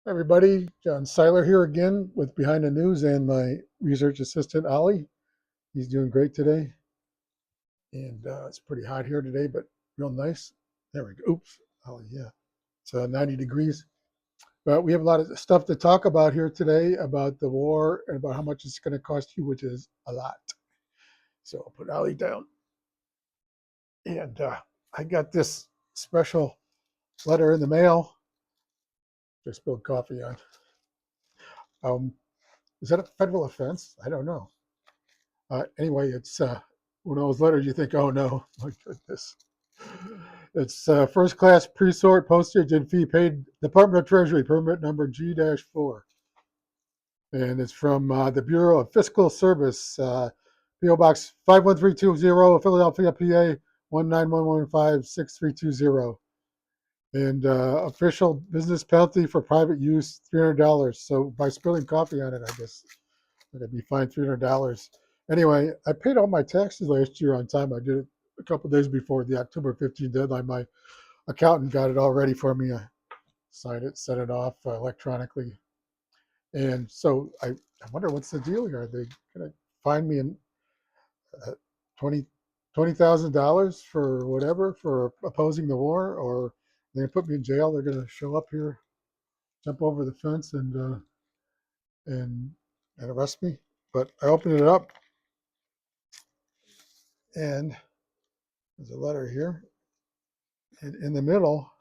Everybody, John Seiler here again with Behind the News and my research assistant, Ollie. He's doing great today. And it's pretty hot here today, but real nice. There we go. Oops, Ollie, yeah. It's 90 degrees. But we have a lot of stuff to talk about here today about the war and about how much it's going to cost you, which is a lot. So I'll put Ollie down. And I got this special letter in the mail. Just spilled coffee on. Um, is that a federal offense? I don't know. Anyway, it's one of those letters you think, oh no, my goodness. It's first class pre-sort postage and fee paid Department of Treasury, permit number G-4. And it's from the Bureau of Fiscal Service, P.O. Box 51320, Philadelphia, PA 191156320. And official business penalty for private use, $300. So by spilling coffee on it, I guess I'm going to be fined $300. Anyway, I paid all my taxes last year on time. I did it a couple of days before the October 15th deadline. My accountant got it all ready for me. I signed it, sent it off electronically. And so I wonder what's the deal here. Are they going to fine me in uh, $20,000 for whatever, for opposing the war? Or they're going to put me in jail? They're going to show up here, jump over the fence, and arrest me? But I opened it up, and there's a letter here. And in the middle,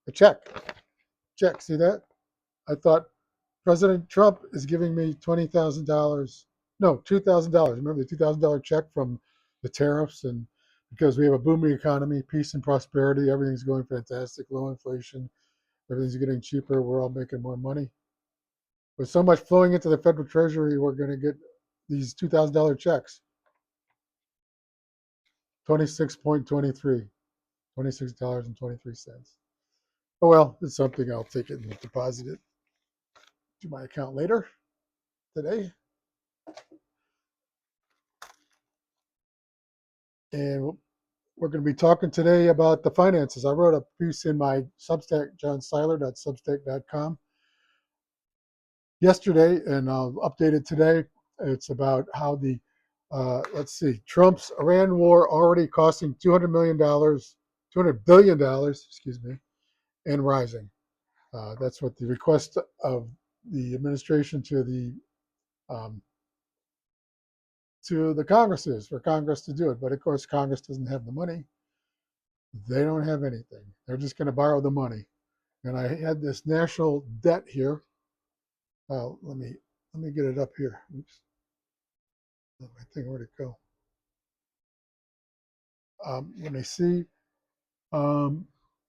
a check. Check, see that? I thought President Trump is giving me $20,000. No, $2,000. Remember the $2,000 check from the tariffs? And because we have a booming economy, peace and prosperity, everything's going fantastic, low inflation, everything's getting cheaper, we're all making more money. With so much flowing into the federal treasury, we're going to get these $2,000 checks. 26.23, $26.23. Oh well, it's something. I'll take it and deposit it to my account later today. And we're going to be talking today about the finances. I wrote a piece in my Substack, johnseiler.substack.com, yesterday, and I'll update it today. It's about how the, Trump's Iran war already costing $200 billion, excuse me, and rising. That's what the request of the administration um, to the Congress is, for Congress to do it. But of course, Congress doesn't have the money. They don't have anything. They're just going to borrow the money. And I had this national debt here. Let me get it up here. Oops, my thing, where'd it go? Let me see. Um,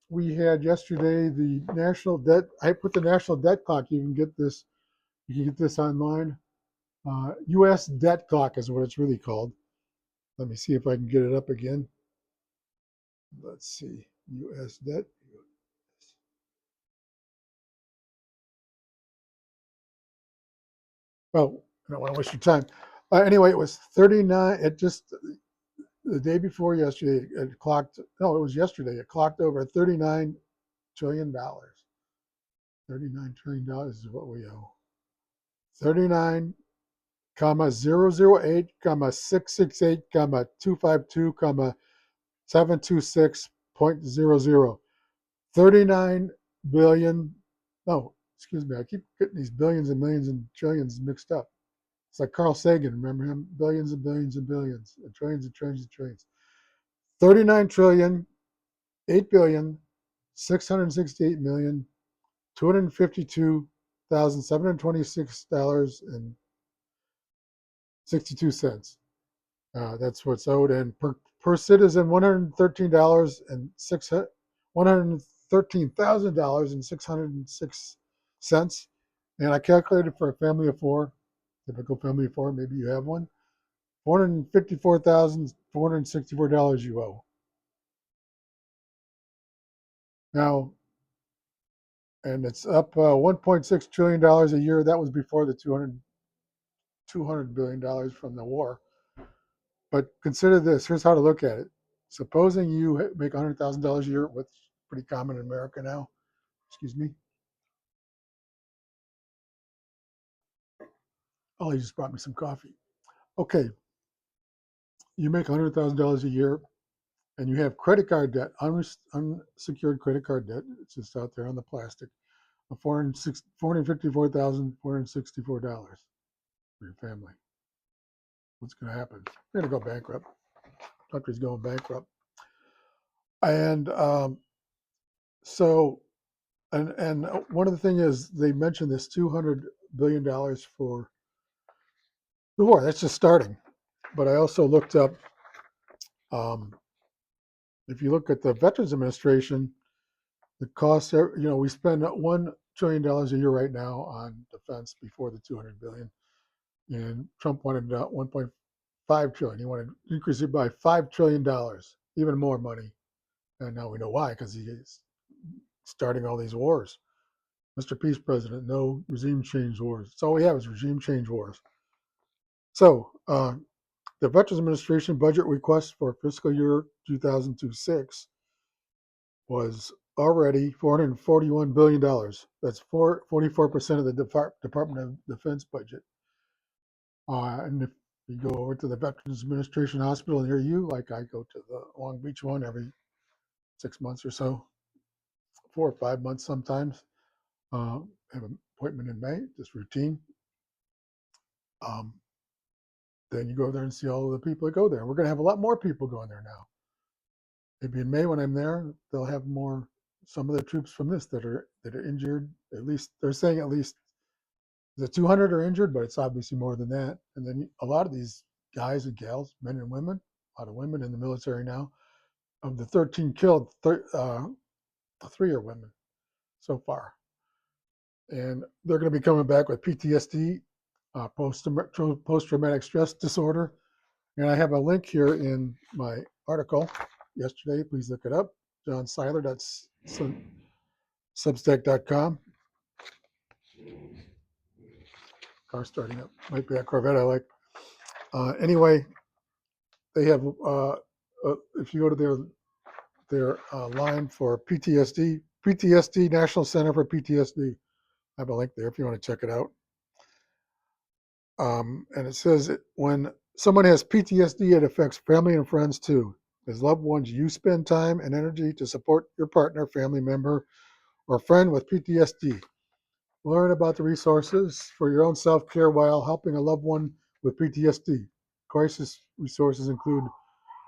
we had yesterday the national debt. I put the national debt clock. You can get this. You can get this online. U.S. debt clock is what it's really called. Let me see if I can get it up again. Let's see. U.S. debt. Oh, I don't want to waste your time. Anyway, it was 39. It just the day before yesterday, it clocked. No, it was yesterday. It clocked over $39 trillion. $39 trillion is what we owe. 39 comma 008 comma 668 comma 252 comma 726.00. 39 billion. No, excuse me. I keep getting these billions and millions and trillions mixed up. It's like Carl Sagan, remember him? Billions and billions and billions, and trillions and trillions and trillions. 39 trillion, 8 billion, 668 million, $252,726 and 62 cents. That's what's owed, and per citizen, $113 and $113,000 and 606 cents. And I calculated for a family of four, typical family of four. Maybe you have one. $454,464 you owe. Now, and it's up $1.6 trillion a year. That was before the $200 billion from the war. But consider this. Here's how to look at it. Supposing you make $100,000 a year, what's pretty common in America now, Excuse me. Oh, he just brought me some coffee. Okay, you make $100,000 a year, and you have credit card debt, unsecured credit card debt. It's just out there on the plastic of $454,464 for your family. What's going to happen? You're going to go bankrupt. Country's going bankrupt. And so, and one of the things is they mentioned this $200 billion for the war. That's just starting. But I also looked up, um, if you look at the Veterans Administration, the cost, we spend $1 trillion a year right now on defense before the 200 billion. And Trump wanted 1.5 trillion. He wanted to increase it by $5 trillion, even more money. And now we know why, because he is starting all these wars. Mr. Peace President, no regime change wars. That's all we have is regime change wars. So the Veterans Administration budget request for fiscal year 2026 was already $441 billion. That's 44% of the Department of Defense budget. And if you go over to the Veterans Administration Hospital near you, like I go to the Long Beach one every 6 months or so, 4 or 5 months sometimes, have an appointment in May, just routine. Then you go there and see all of the people that go there. We're going to have a lot more people going there now. Maybe in May when I'm there, they'll have some of the troops from this that are injured. At least they're saying at least the 200 are injured, but it's obviously more than that. And then a lot of these guys and gals, men and women, a lot of women in the military now. Of the 13 killed, 3 are women so far. And they're going to be coming back with PTSD, post-traumatic stress disorder. And I have a link here in my article yesterday. Please look it up. John Seiler, that's substack.com. Car starting up. Might be a Corvette I like. Anyway, they have, if you go to their line for PTSD, National Center for PTSD. I have a link there if you want to check it out. And it says when someone has PTSD, it affects family and friends too. As loved ones, you spend time and energy to support your partner, family member, or friend with PTSD. Learn about the resources for your own self-care while helping a loved one with PTSD. Crisis resources include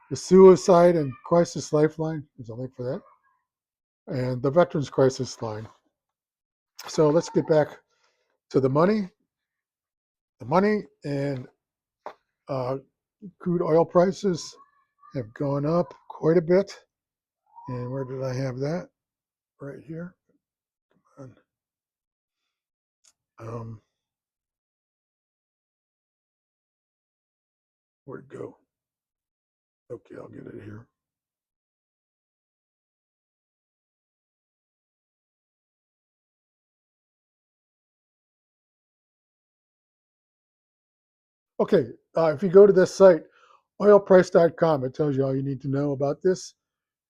the Suicide and Crisis Lifeline. There's a link for that. And the Veterans Crisis Line. So let's get back to the money. The money and crude oil prices have gone up quite a bit. And where did I have that? Right here. Come on. Where'd it go? Okay, I'll get it here. Okay, if you go to this site, oilprice.com, it tells you all you need to know about this.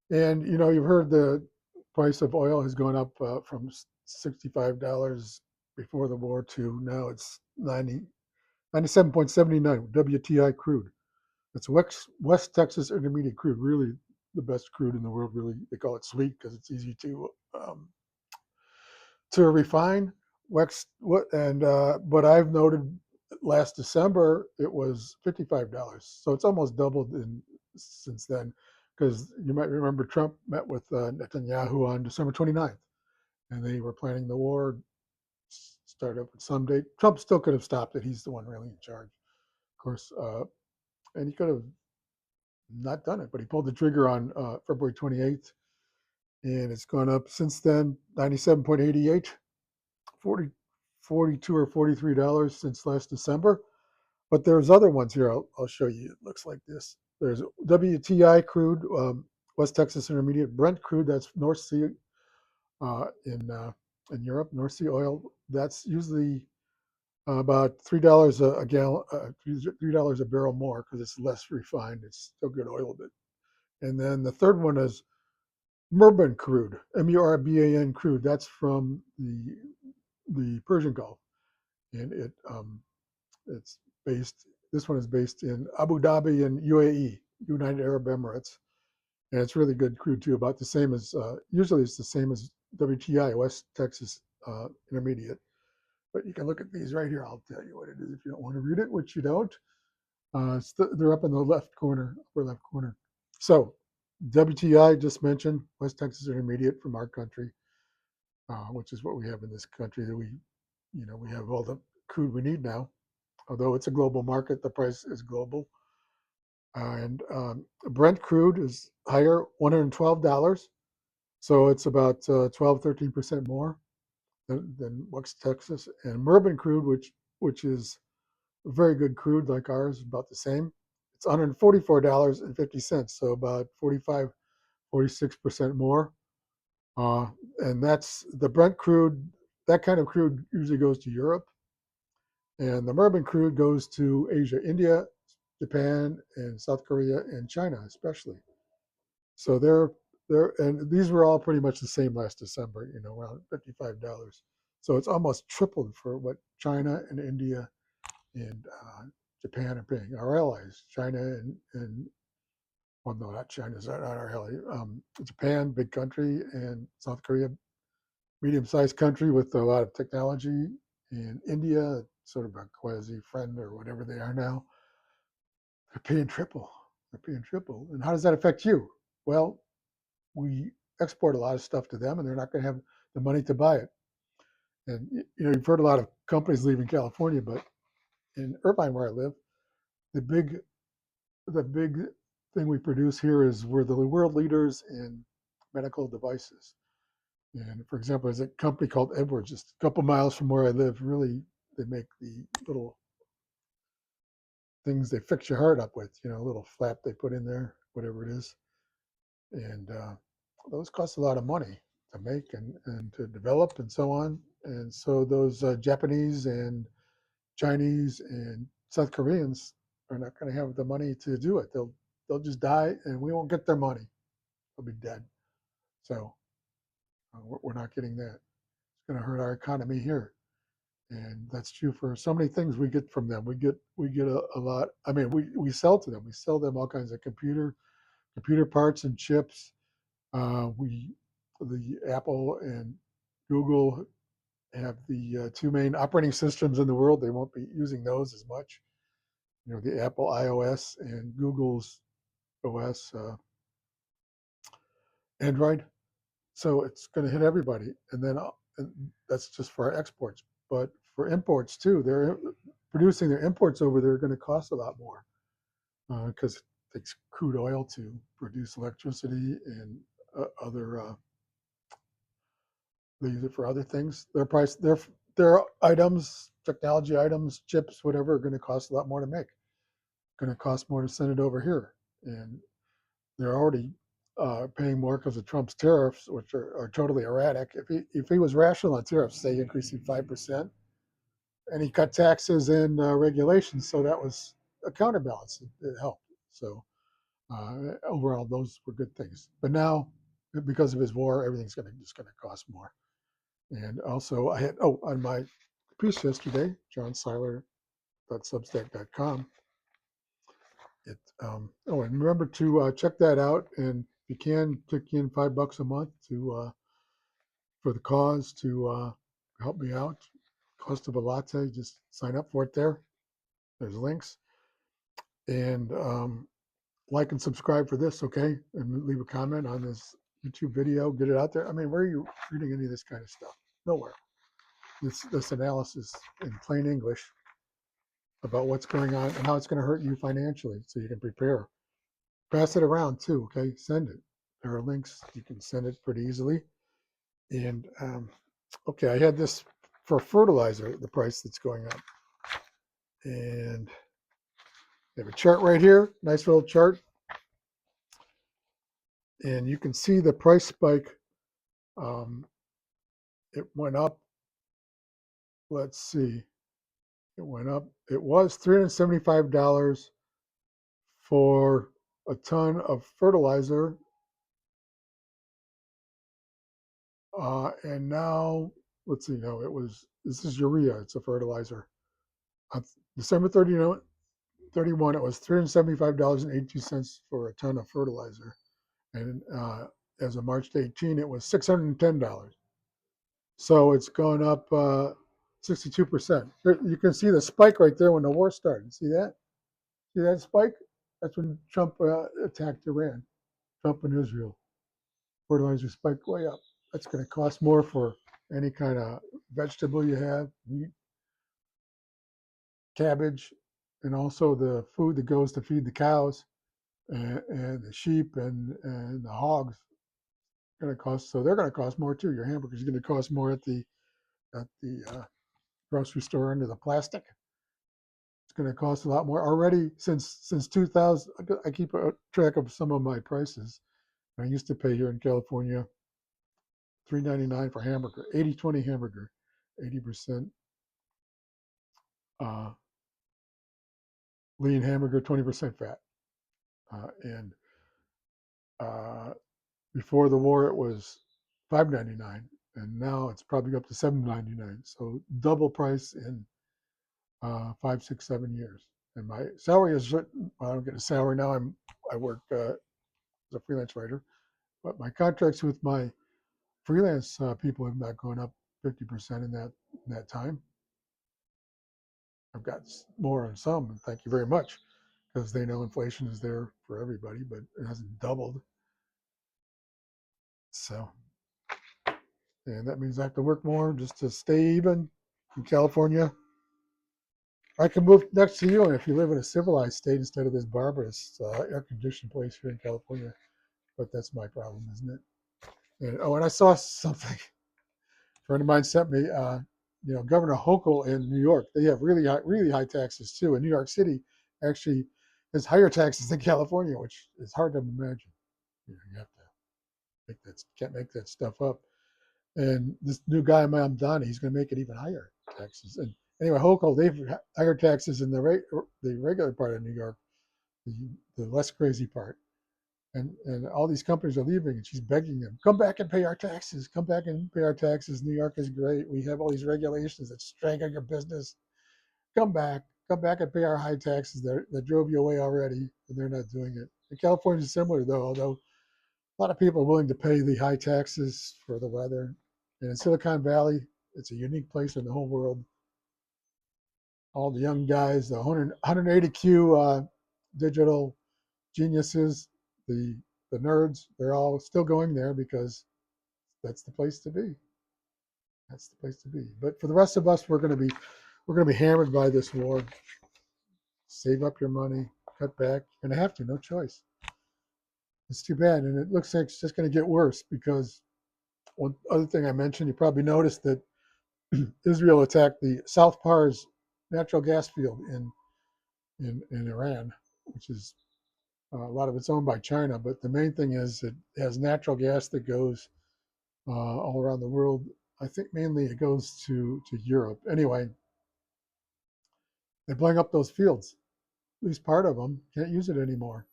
And you've heard the price of oil has gone up from $65 before the war to now it's 97.79 WTI crude. It's West Texas Intermediate crude, really the best crude in the world. Really, they call it sweet because it's easy to refine. But I've noted last December it was $55, so it's almost doubled since then. Because you might remember Trump met with Netanyahu on December 29th, and they were planning the war start up at some date. Trump still could have stopped it. He's the one really in charge, of course, and he could have not done it, but he pulled the trigger on February 28th, and it's gone up since then, 97.88, 42 or $43 since last December. But there's other ones here. I'll show you. It looks like this. There's WTI crude, West Texas Intermediate, Brent crude. That's North Sea in Europe. North Sea oil. That's usually about $3 a gallon, $3 a barrel more because it's less refined. It's still good oil, but. And then the third one is Murban crude, Murban crude. That's from the Persian Gulf, and it's based. This one is based in Abu Dhabi and UAE, United Arab Emirates, and it's really good crude too. About the same as usually it's the same as WTI, West Texas Intermediate. But you can look at these right here. I'll tell you what it is if you don't want to read it, which you don't. They're up in the left corner, upper left corner. So WTI just mentioned, West Texas Intermediate from our country, which is what we have in this country. That we have all the crude we need now. Although it's a global market, the price is global. And Brent crude is higher, $112. So it's about 12, 13% more than West Texas. And Murban crude, which is very good crude like ours, about the same. It's $144.50, so about 45, 46% more. And that's the Brent crude. That kind of crude usually goes to Europe, and the Murban crude goes to Asia, India, Japan, and South Korea, and China especially. So and these were all pretty much the same last December, around $55. So it's almost tripled for what China and India and Japan are paying. Our allies, China and well, no, not China's not our ally. Japan, big country, and South Korea, medium-sized country with a lot of technology, and India, sort of a quasi friend or whatever they are now. They're paying triple. They're paying triple. And how does that affect you? Well, we export a lot of stuff to them, and they're not going to have the money to buy it. And you've heard a lot of companies leaving California, but in Irvine, where I live, the big the big thing we produce here is we're the world leaders in medical devices. And for example, there's a company called Edwards, just a couple miles from where I live. Really, they make the little things they fix your heart up with, a little flap they put in there, whatever it is. And those cost a lot of money to make and to develop and so on. And so those Japanese and Chinese and South Koreans are not going to have the money to do it. They'll just die, and we won't get their money. They'll be dead. So we're not getting that. It's going to hurt our economy here, and that's true for so many things we get from them. We get a lot. I mean, we sell to them. We sell them all kinds of computer parts and chips. We the Apple and Google have the two main operating systems in the world. They won't be using those as much. The Apple iOS and Google's OS Android. So it's going to hit everybody, and that's just for our exports. But for imports too, they're producing their imports over there are going to cost a lot more because it takes crude oil to produce electricity and other. They use it for other things. Their items, technology items, chips, whatever, are going to cost a lot more to make. Going to cost more to send it over here, and they're already paying more because of Trump's tariffs, which are totally erratic. If he was rational on tariffs, say increasing 5%, and he cut taxes and regulations, so that was a counterbalance. It helped. So overall, those were good things. But now, because of his war, everything's just going to cost more. And also, I had on my piece yesterday, johnseiler.substack.com. And remember to check that out, and if you can, kick in $5 a month to for the cause to help me out. Cost of a latte, just sign up for it there. There's links, and like and subscribe for this, okay? And leave a comment on this YouTube video. Get it out there. I mean, where are you reading any of this kind of stuff? Nowhere. This analysis in plain English about what's going on and how it's going to hurt you financially, so you can prepare. Pass it around too, okay? Send it. There are links. You can send it pretty easily. And okay, I had this for fertilizer, the price that's going up. And I have a chart right here, nice little chart. And you can see the price spike. It went up. Let's see. It went up. It was $375 for a ton of fertilizer And now, let's see, no, this is urea, it's a fertilizer. On December 31, it was $375.82 for a ton of fertilizer. And as of March 18, it was $610. So it's gone up 62%. You can see the spike right there when the war started. See that? See that spike? That's when Trump attacked Iran, Trump and Israel. Fertilizer spiked way up. That's going to cost more for any kind of vegetable you have, wheat, cabbage, and also the food that goes to feed the cows and the sheep and the hogs. Going to cost, so they're going to cost more too. Your hamburgers are going to cost more at the grocery store under the plastic. It's going to cost a lot more already since 2000. I keep a track of some of my prices. I used to pay here in California $3.99 for hamburger, 80/20 hamburger, 80% uh, lean hamburger, 20% fat. And uh, before the war, it was $5.99, and now it's probably up to $7.99. So double price in 5, 6, 7 years. And my salary is written. I don't get a salary now. I work as a freelance writer, but my contracts with my freelance people have not gone up 50% in that time. I've got more on some, and thank you very much, because they know inflation is there for everybody, but it hasn't doubled. So, and that means I have to work more just to stay even in California. I can move next to you, and if you live in a civilized state instead of this barbarous air-conditioned place here in California, but that's my problem, isn't it? And I saw something. A friend of mine sent me. Governor Hochul in New York, they have really high taxes too. And New York City actually has higher taxes than California, which is hard to imagine. You have to can't make that stuff up. And this new guy, Mamdani, he's going to make it even higher taxes. And anyway, Hochul, they've higher taxes in the regular part of New York, the, the less crazy part. And all these companies are leaving, and she's begging them, come back and pay our taxes. Come back and pay our taxes. New York is great. We have all these regulations that strangle your business. Come back. Come back and pay our high taxes that drove you away already, and they're not doing it. And California is similar, though, although a lot of people are willing to pay the high taxes for the weather. And in Silicon Valley, it's a unique place in the whole world. All the young guys, the 180Q digital geniuses, the the nerds, they're all still going there because that's the place to be. That's the place to be. But for the rest of us, we're going to be hammered by this war. Save up your money, cut back. You're going to have to, no choice. It's too bad, and it looks like it's just going to get worse because one other thing I mentioned, you probably noticed that Israel attacked the South Pars natural gas field in Iran, which is a lot of it's owned by China. But the main thing is it has natural gas that goes all around the world. I think mainly it goes to Europe. Anyway, they're blowing up those fields. At least part of them can't use it anymore.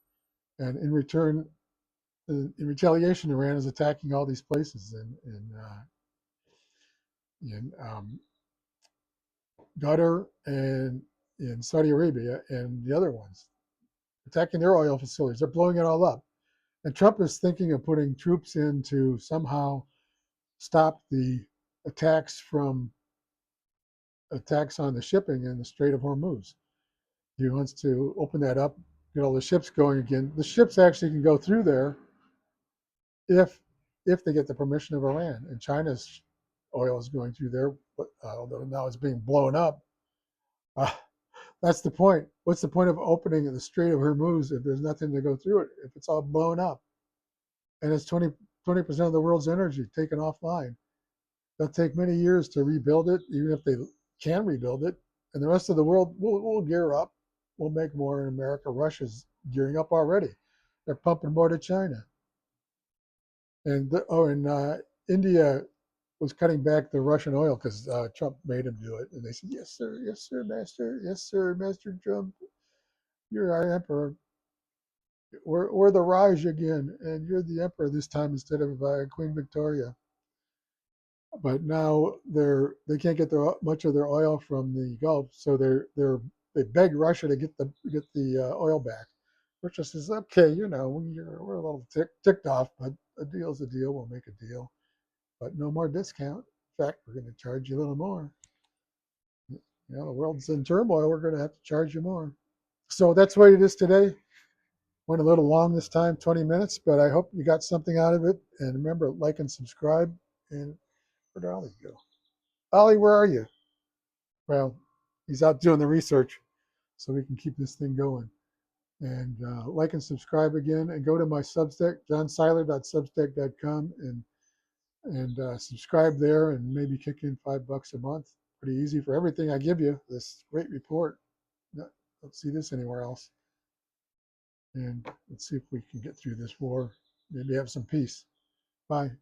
And in return, in retaliation, Iran is attacking all these places in Qatar and in Saudi Arabia and the other ones, attacking their oil facilities. They're blowing it all up. And Trump is thinking of putting troops in to somehow stop the attacks on the shipping in the Strait of Hormuz. He wants to open that up, get all the ships going again. The ships actually can go through there if if they get the permission of Iran. And China's oil is going through there, but although now it's being blown up. Uh, that's the point. What's the point of opening the Strait of Hormuz if there's nothing to go through it? If it's all blown up, and it's 20% of the world's energy taken offline. It'll take many years to rebuild it, even if they can rebuild it. And the rest of the world will gear up. We'll make more in America. Russia's gearing up already. They're pumping more to China. And India was cutting back the Russian oil because Trump made him do it. And they said, yes, sir, master. Yes, sir, Master Trump. You're our emperor. We're the Raj again, and you're the emperor this time instead of Queen Victoria. but now they can't get much of their oil from the Gulf, so they beg Russia to get the oil back. Russia says, okay, we're a little ticked off, but a deal's a deal. We'll make a deal, but no more discount. In fact, we're going to charge you a little more. The world's in turmoil. We're going to have to charge you more. So that's what it is today. Went a little long this time, 20 minutes, but I hope you got something out of it. And remember, like and subscribe. And where'd Ollie go? Ollie, where are you? Well, he's out doing the research so we can keep this thing going. And like and subscribe again, and go to my Substack, johnseiler.substack.com, and subscribe there, and maybe kick in $5 a month. Pretty easy for everything I give you. This great report. Don't see this anywhere else. And let's see if we can get through this war. Maybe have some peace. Bye.